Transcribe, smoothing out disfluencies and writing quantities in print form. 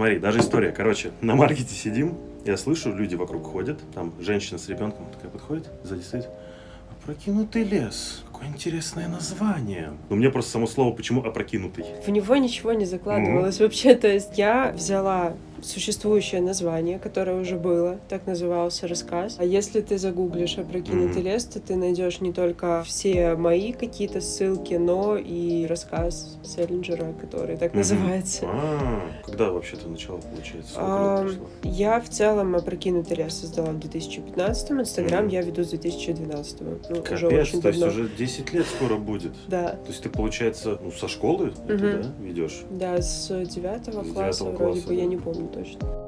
смотри, даже история. Короче, на маркете сидим, я слышу, люди вокруг ходят, там женщина с ребенком такая подходит, сзади стоит. Опрокинутый лес. Какое интересное название. У меня просто само слово почему опрокинутый. В него ничего не закладывалось вообще. То есть я взяла существующее название, которое уже было, так назывался рассказ. А если ты загуглишь «Опрокинутый лес», то ты найдешь не только все мои какие-то ссылки, но и рассказ Селлинджера, который так называется. Когда вообще ты начала, получается? Сколько лет прошло? Я в целом «Опрокинутый лес» создала в 2015-м, Инстаграм я веду с 2012-го. Ну, Капец, уже очень то есть давно. уже 10 лет скоро будет. Да. То есть ты, получается, со школы это, да, ведешь? Да, с 9 класса девятого вроде класса, бы, я да. не помню точно.